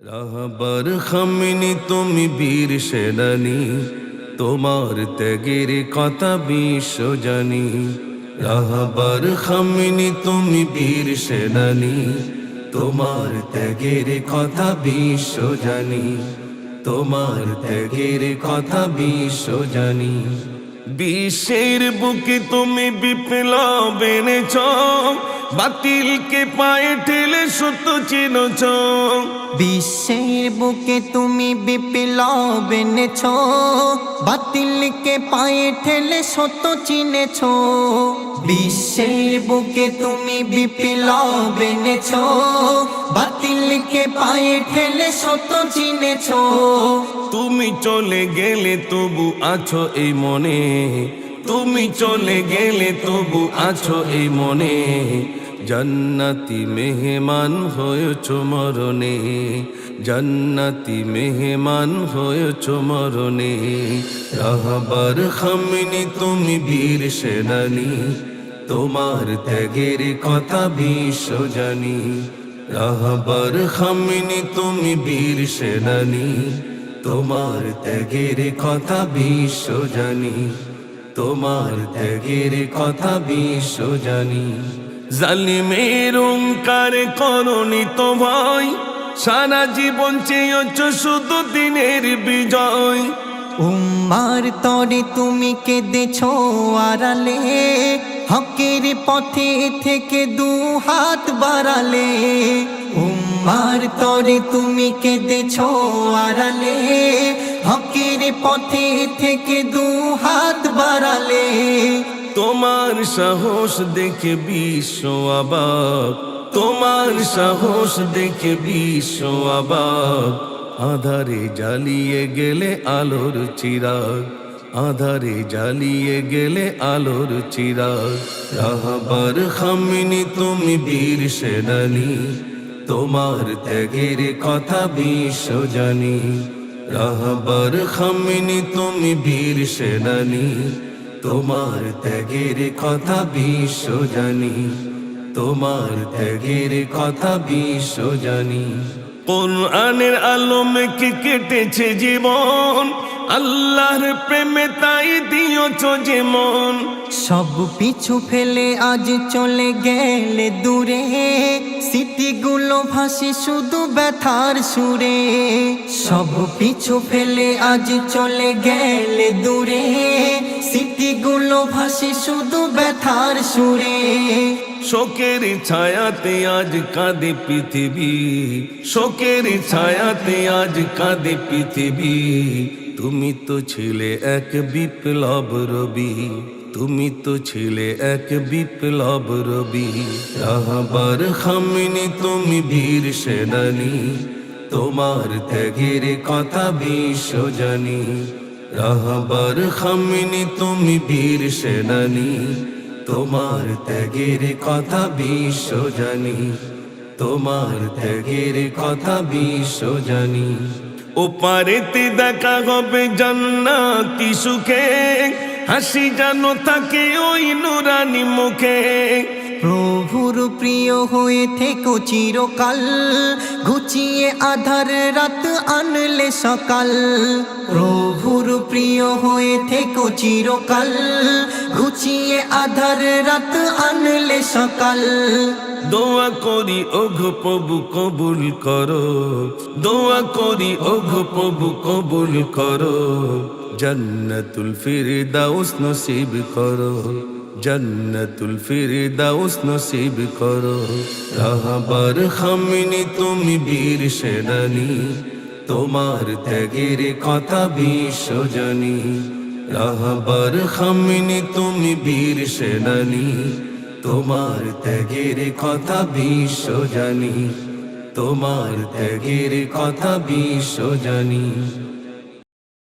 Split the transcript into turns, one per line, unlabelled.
রাহবার Khamenei তুমি বীর সেনানী, তোমার ত্যাগের কথা বিশ্ব জানি। রাহবার খামিনি তুমি বীর সেনানী, তোমার ত্যাগের কথা বিশ্ব জানি। তোমার ত্যাগের কথা বিশ্ব জানি। বিশ্বের বুকে তুমি বিপ্লব এনেছ, বাতিলকে পায়ে ঠেলে সত্য চিনেছ।
বিশ্বের বুকে তুমি বিপ্লব এনেছ, বাতিলকে পায়ে ঠেলে সত্য চিনেছ। বিশ্বের বুকে তুমি বিপ্লব এনেছ, বাতিলকে পায়ে ঠেলে সত্য চিনেছ।
তুমি চলে গেলে তবু আছো এই মনে, তুমি চলে গেলে তবু আছো এই মনে। জান্নাতি মেহমান হয়েছ মরণে, জান্নাতি মেহমান হয়েছ মরণে। রাহবার খামিনি তুমি বীর সেনানী, তোমার ত্যাগের কথা বিশ্ব জানি। রাহবার খামিনি তুমি বীর সেনানী, তোমার ত্যাগের কথা বিশ্ব জানি। তোমার ত্যাগের কথা বিশ্ব জানি। জালিমের ওঙ্কার করনি তো ভয়, সারা জীবন চেয়েছ শুধু দিনের বিজয়।
উম্মার তরে তুমি কেঁদেছ আড়ালে, হকের পথে থেকে দু হাত বাড়ালে। উম্মার তরে তুমি কেঁদেছ আড়ালে, হকের পথে থেকে দু হাত বাড়ালে।
তোমার সাহস দেখে বিশ্ব অবাক, তোমার সাহস দেখে বিশ্ব অবাক। আধারে জ্বালিয়ে গেলে আলোর চিরাগ, আধারে জ্বালিয়ে গেলে আলোর চিরাগ। রাহবার খামিনি তুমি বীর সেনানী, তোমার ত্যাগের কথা বিশ্ব জানি। রাহবার খামিনি তুমি বীর সেনানী, তোমার ত্যাগের কথা বিশ্ব জানি। তোমার ত্যাগের কথা বিশ্ব জানি। কোরআনের আলোমে কি কেটেছে জীবন, আল্লাহর প্রেমে তাই দিয়েছ যেমন।
সব পিছু ফেলে আজ চলে গেলে দূরে, স্মৃতিগুলো ভাসে শুধু ব্যথার সুরে। সব পিছু ফেলে আজ চলে গেলে দূরে, স্মৃতিগুলো ভাসে শুধু ব্যথার সুরে।
শোকের ছায়াতে আজ কাঁদে পৃথিবী, শোকের ছায়াতে আজ কাঁদে পৃথিবী। তুমি তো ছিলে এক বিপ্লব রবি, তুমি তো ছিলে এক বিপ্লব রবি। রাহবার খামিনি তুমি বীর সেনানী, তোমার ত্যাগের কথা বিশ্ব জানি। রাহবার খামিনি তুমি বীর সেনানী, তোমার ত্যাগের কথা বিশ্ব জানি। তোমার ত্যাগের কথা বিশ্ব জানি। ওপারেতে দেখা হবে জান্নাতি সুখে, হাসি যেন থাকে ওই নুরানি মুখে।
প্রভুর প্রিয় হয়ে থেকো চিরকাল, ঘুচিয়ে আধার রাত আনলে সকাল। প্রভুর প্রিয় হয়ে থেকো চিরকাল, ঘুচিয়ে আধার রাত আনলে সকাল।
দোয়া করি ওগো প্রভু কবুল করো, দোয়া করি ওগো প্রভু কবুল করো। জান্নাতুল ফিরদাউস নসিব করো, জান্নাতুল ফিরদাউস নসিব করো। রাহবার খামিনি তুমি বীর সেনানী, তোমার ত্যাগের কথা বিশ্ব জানি। রাহবার খামিনি তুমি বীর সেনানী, তোমার ত্যাগের কথা বিশ্ব জানি। তোমার ত্যাগের কথা বিশ্ব জানি।